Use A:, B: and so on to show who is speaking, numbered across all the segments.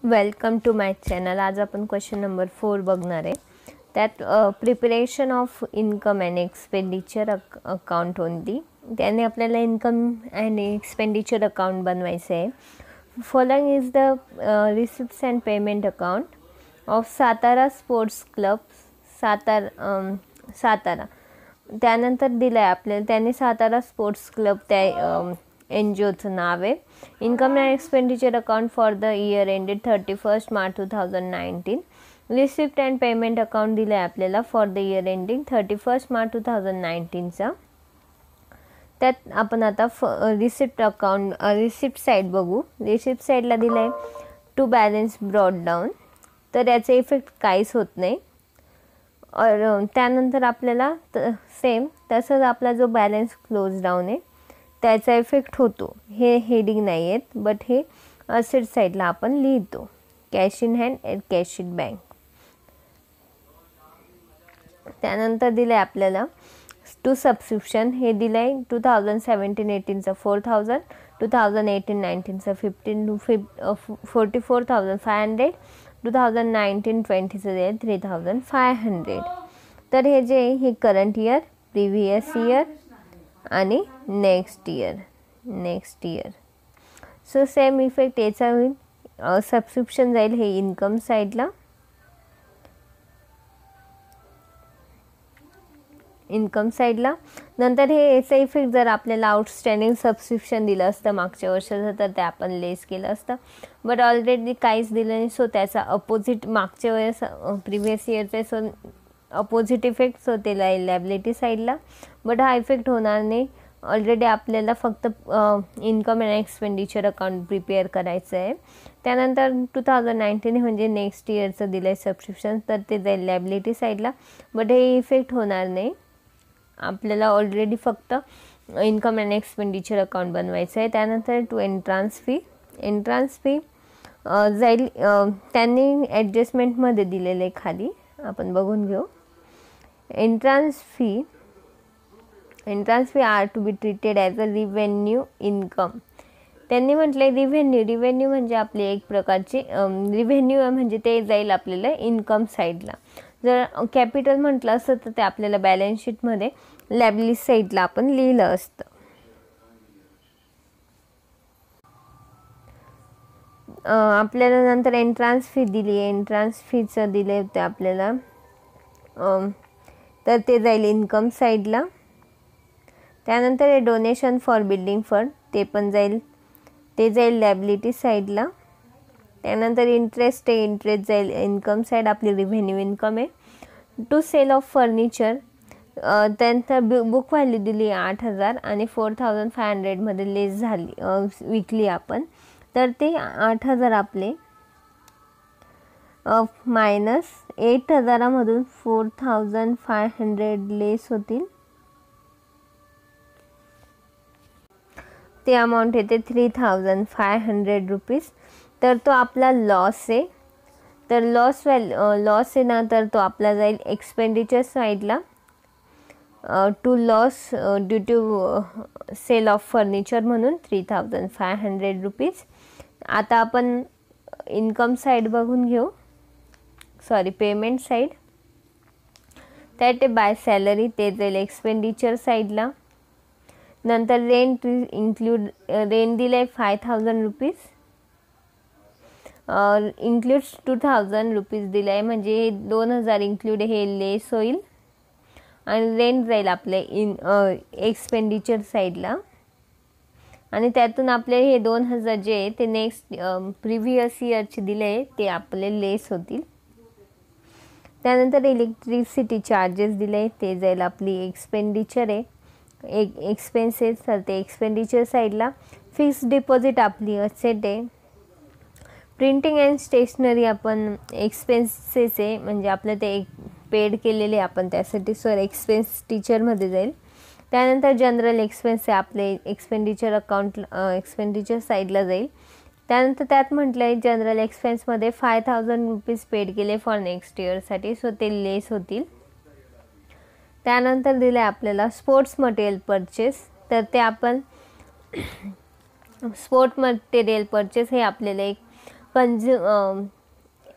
A: Welcome to my channel. आज आपण question number 4 बघणार आहे. त्यात preparation of income and expenditure account only. त्याने आपल्याला इन्कम अँड एक्सपेंडिचर अकाउंट बनवायचं आहे. Following is the receipts and payment account of Satara sports club Satara. त्यानंतर दिलं आहे आपल्याला, त्याने सातारा स्पोर्ट्स क्लब त्या NGOचं नाव आहे. Income and expenditure account for the year ended 31 March 2019. Receipt and payment account दिलं आहे आपल्याला for the year ending 31 March 2019चा. त्यात आपण आता रिसिप्ट साईड बघू. रिसिप्ट साईडला दिलं आहे टू बॅलन्स ब्रॉड डाऊन, तर याचा इफेक्ट काहीच होत नाही. त्यानंतर आपल्याला सेम तसंच आपला जो बॅलन्स क्लोज डाऊन आहे त्याचा इफेक्ट होतो. हे हेडिंग नाही आहेत, बट हे असेट साईडला आपण लिहितो. Cash in hand and cash sheet bank. त्यानंतर दिलं आहे आपल्याला टू सबस्क्रिप्शन. हे दिलं आहे 2017-18चं 4,000, 2018-19चं 44,500, 2019-20चं दिलं 3,500. तर हे जे हे करंट इयर, प्रिव्हियस इयर आणि next year. So same effect याचा होईल. सबस्क्रिप्शन जाईल हे इन्कम साईडला. नंतर हे याचा इफेक्ट जर आपल्याला आउटस्टँडिंग सबस्क्रिप्शन दिलं असतं मागच्या वर्षाचं तर ते आपण लेस केलं असतं, बट ऑलरेडी काहीच दिलं नाही. सो त्याचा अपोजिट मागच्या वेळेस प्रिव्हियस इयरचे सो अपोजिट इफेक्ट होते लायबिलिटी साईडला, बट हा इफेक्ट होणार नाही. ऑलरेडी आपल्याला फक्त income and expenditure account prepare करायचं आहे. त्यानंतर 2019 म्हणजे नेक्स्ट इयरचं दिलं आहे सबस्क्रिप्शन, तर ते जाईल लायबिलिटी साईडला, बट हे इफेक्ट होणार नाही. आपल्याला ऑलरेडी फक्त इन्कम अँड एक्सपेंडिचर अकाउंट बनवायचं आहे. त्यानंतर टू एंट्रान्स फी जाईल. त्यांनी ॲडजस्टमेंटमध्ये दिलेलं आहे खाली, आपण बघून घेऊ. Entrance fee are to be treated as a revenue income. त्यांनी म्हटलं आहे रिव्हेन्यू म्हणजे आपली एक प्रकारची रिव्हेन्यू म्हणजे ते जाईल आपल्याला इन्कम साईडला. जर कॅपिटल म्हटलं असतं तर ते आपल्याला बॅलन्स शीटमध्ये लायबिलिटी साईडला आपण लिहिलं असतं. आपल्याला नंतर एंट्रान्स फी दिली आहे. एंट्रान्स फीचं दिले होते आपल्याला, तर ते जाईल इन्कम साईडला. त्यानंतर हे डोनेशन फॉर बिल्डिंग फंड ते जाईल लायबिलिटी साईडला. त्यानंतर इंटरेस्ट जाईल इन्कम साईड, आपली रिव्हेन्यू इन्कम आहे. टू सेल ऑफ फर्निचर, त्यानंतर बुक व्हॅल्यू दिली 8,000 आणि 4,500मध्ये लेस झाली विकली आपण, तर ते 8,000 आपले मायनस 8,000मधून 4,500 लेस होतील. ते अमाऊंट येते 3,500 रुपीज. तर तो आपला लॉस आहे. तर लॉस आहे ना, तर तो आपला जाईल एक्सपेंडिचर साईडला. To loss due to sale of furniture म्हणून 3,500 रुपीज. आता आपण इन्कम साईड बघून घेऊ, पेमेंट साईड. त्यात ते बाय सॅलरी ते जाईल एक्सपेंडिचर साईडला. नंतर रेंट दिलं आहे 5,000 रुपीज. इन्क्लूड्स 2,000 रुपीज दिलं आहे, म्हणजे 2,000 इन्क्लूड हे लेस होईल आणि रेंट जाईल आपले एक्सपेंडिचर साईडला. आणि त्यातून आपले हे 2,000 जे आहे ते नेक्स्ट प्रिव्हियस इयरचे दिले आहे ते आपले लेस होतील. त्यानंतर इलेक्ट्रिसिटी चार्जेस दिले ते जाईल आपली एक्सपेंडिचर आहे, एक्सपेन्सेस, तर ते एक्सपेंडिचर साईडला. फिक्स्ड डिपॉझिट आपली असेट आहे. प्रिंटिंग अँड स्टेशनरी आपण एक्सपेन्सेस आहे, म्हणजे आपलं ते पेड केलेले आपण त्यासाठी एक्सपेन्स टीचरमध्ये जाईल. त्यानंतर जनरल एक्सपेन्स आहे आपले एक्सपेंडिचर अकाउंट एक्सपेंडिचर साईडला जाईल. त्यानंतर त्यात म्हटलं आहे जनरल एक्सपेन्समध्ये 5,000 रुपीज पेड केले फॉर नेक्स्ट इयरसाठी, सो ते लेस होतील. त्यानंतर दिलं आहे आपल्याला स्पोर्ट्स मटेरियल परचेस, तर ते आपण स्पोर्ट मटेरियल परचेस हे आपल्याला एक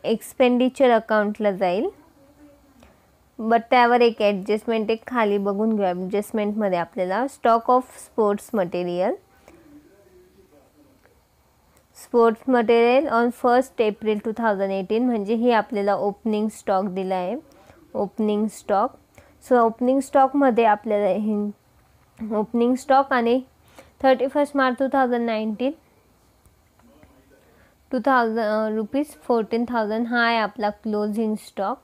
A: एक्सपेंडिचर अकाउंटला जाईल. बट त्यावर एक ॲडजस्टमेंट एक खाली बघून घेऊ. ॲडजस्टमेंटमध्ये आपल्याला stock of sports material on 1 April 2018 म्हणजे ही आपल्याला ओपनिंग स्टॉक दिला आहे. Opening stock. सो ओपनिंग स्टॉकमध्ये आपल्याला हे ओपनिंग स्टॉक आणि 31 मार्च 2019 रुपीज 14,000 हा आहे आपला क्लोजिंग स्टॉक.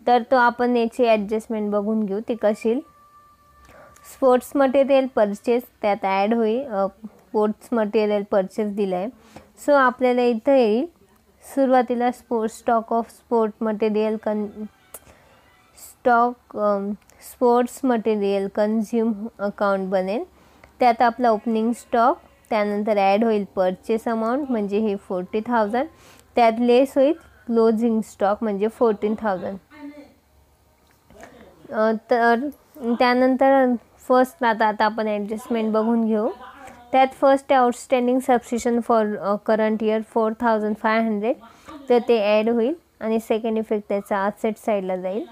A: तर तो आपण याची ॲडजस्टमेंट बघून घेऊ ती कशी. स्पोर्ट्स मटेरियल परचेस त्यात ॲड होईल. स्पोर्ट्स मटेरियल परचेस दिलं आहे. सो आपल्याला इथं येईल सुरुवातीला stock of sports material consume account बनेल. त्यात आपला ओपनिंग स्टॉक, त्यानंतर ॲड होईल परचेस अमाऊंट म्हणजे हे 40,000, त्यात लेस होईल क्लोजिंग स्टॉक म्हणजे 14,000. तर त्यानंतर फर्स्ट आता आपण ॲडजस्टमेंट बघून घेऊ. त्यात first outstanding subscription for current year 4,500 तर ते ॲड होईल आणि सेकंड इफेक्ट त्याचा असेट साईडला जाईल.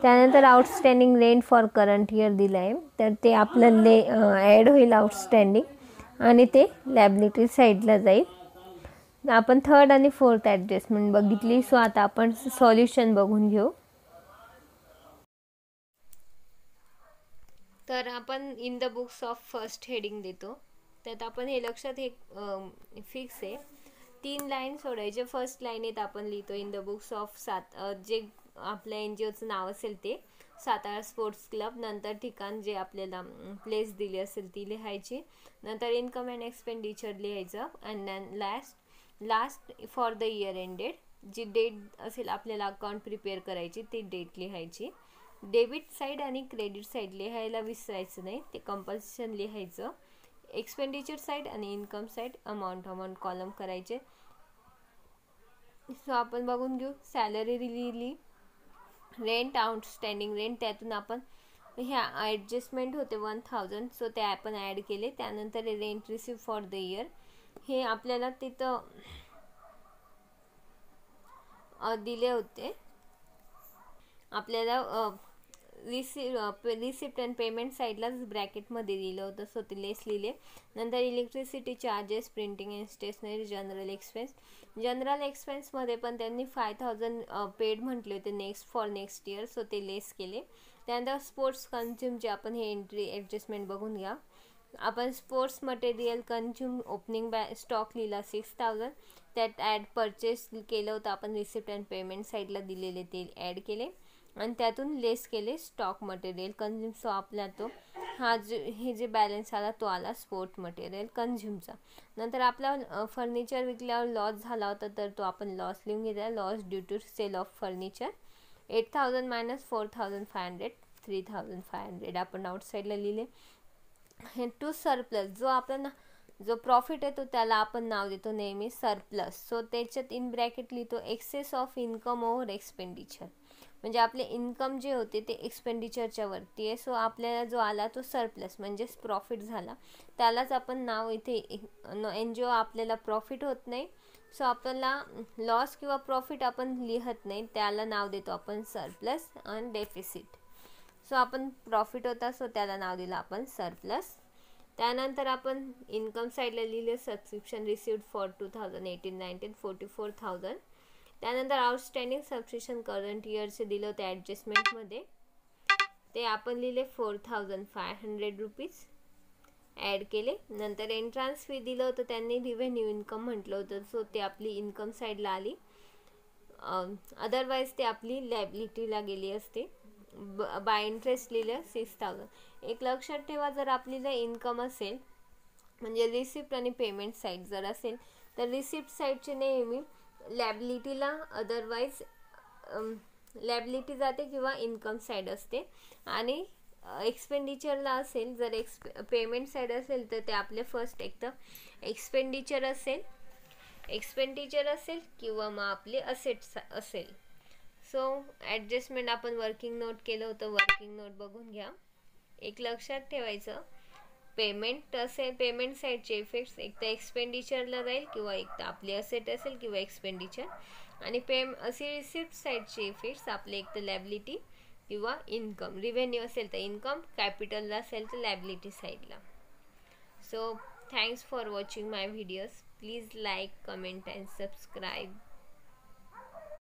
A: त्यानंतर outstanding rent for current year दिलं आहे तर ते आपलं ॲड होईल आउटस्टँडिंग आणि ते लॅबिलिटी साईडला जाईल. आपण थर्ड आणि फोर्थ ॲडजस्टमेंट बघितली. सो आता आपण सॉल्युशन बघून घेऊ. तर आपण in the books of first heading देतो. त्यात आपण हे लक्षात हे फिक्स आहे 3 लाईन सोडायचे. फर्स्ट लाईनीत आपण लिहितो इन द बुक्स ऑफ जे आपल्या NGOचं नाव असेल ते सातारा स्पोर्ट्स क्लब. नंतर ठिकाण जे आपल्याला प्लेस दिली असेल ती लिहायची. नंतर इन्कम अँड एक्सपेंडिचर लिहायचं. And then last for the year ended जी डेट असेल आपल्याला अकाउंट प्रिपेअर करायची ती डेट लिहायची. डेबिट साईड आणि क्रेडिट साईड लिहायला विसरायचं नाही, ते कंपल्शन लिहायचं. एक्सपेंडिचर साईड आणि इन्कम साईड अमाऊंट कॉलम करायचे. सो आपण बघून घेऊ. सॅलरी लिहिली, रेंट आउटस्टँडिंग रेंट त्यातून आपण ह्या ॲडजस्टमेंट होते 1,000 सो ते आपण ॲड केले. त्यानंतर rent receive for the year हे आपल्याला तिथं दिले होते. आपल्याला रिसिप्ट अँड पेमेंट साईडलाच ब्रॅकेटमध्ये दिलं होतं सो ते लेस लिहिले. नंतर electricity charges, printing and stationery, general एक्सपेन्समध्ये पण त्यांनी 5,000 पेड म्हटले होते नेक्स्ट इयर सो ते लेस केले. त्यानंतर स्पोर्ट्स कन्झ्युमचे आपण हे एंट्री ॲडजस्टमेंट बघून घ्या. आपण sports material consume opening stock लिहिला 6,000, त्यात ॲड परचेस केलं होतं आपण रिसिप्ट अँड पेमेंट साईडला दिलेले ते ॲड केले आणि त्यातून लेस केले स्टॉक मटेरियल कन्झ्युम. सो आपला तो हे जे बॅलन्स आला तो आला स्पोर्ट मटेरियल कन्झ्युमचा. नंतर आपला फर्निचर विकल्यावर लॉस झाला होता तर तो आपण लॉस लिहून घेतला. Loss due to sale of furniture 8,000 minus 4,500 3,500 आपण आउटसाईडला लिहिले. हे टू सरप्लस जो प्रॉफिट येतो त्याला आपण नाव देतो नेहमी सरप्लस. सो त्याच्यात इन ब्रॅकेट लिहितो excess of income over expenditure म्हणजे आपले इन्कम जे होते ते एक्सपेंडिचरच्या वरती आहे. सो आपल्याला जो आला तो सरप्लस म्हणजेच प्रॉफिट झाला त्यालाच आपण नाव इथे NGO आपल्याला प्रॉफिट होत नाही सो आपल्याला लॉस किंवा प्रॉफिट आपण लिहत नाही त्याला नाव देतो आपण सरप्लस आणि डेफिसिट. सो आपण प्रॉफिट होता सो त्याला नाव दिलं आपण सरप्लस. त्यानंतर आपण इन्कम साईडला लिहिले सबस्क्रिप्शन रिसिव्ड फॉर 2018-19 44,000. त्यानंतर आउटस्टँडिंग सबस्क्रिप्शन करंट इयरचे दिलं होतं ॲडजस्टमेंटमध्ये ते आपण लिहिले 4,500 रुपीज ॲड केले. नंतर एंट्रान्स फी दिलं होतं त्यांनी रिव्हेन्यू इन्कम म्हटलं होतं सो ते आपली इन्कम साईडला आली. अदरवाईज ते आपली लायबिलिटीला गेली असते. बाय इंटरेस्ट लिहिलं 6,000. एक लक्षात ठेवा जर आपल्याला इन्कम असेल म्हणजे रिसिप्ट आणि पेमेंट साईड जर असेल तर रिसिप्ट साईडचे नेहमी लॅबिलिटीला अदरवाईज लॅबिलिटी जाते किंवा इन्कम साईड असते आणि एक्सपेंडिचरला असेल जर पेमेंट साईड असेल तर ते आपले फर्स्ट एक तर एक्सपेंडिचर असेल किंवा मग आपले असेट्स असेल. सो ॲडजस्टमेंट आपण वर्किंग नोट केलं होतं. वर्किंग नोट बघून घ्या. एक लक्षात ठेवायचं पेमेंट असेल, पेमेंट साईडचे इफेक्ट्स एक तर एक्सपेंडिचरला जाईल किंवा एक तर आपले असेट असेल किंवा एक्सपेंडिचर. आणि असे रिसिप्ट साईडचे इफेक्ट्स आपले एक तर लॅबिलिटी किंवा इन्कम. रिव्हेन्यू असेल तर इन्कम, कॅपिटलला असेल तर लॅबिलिटी साईडला. So thanks for watching my videos. Please like, comment and subscribe.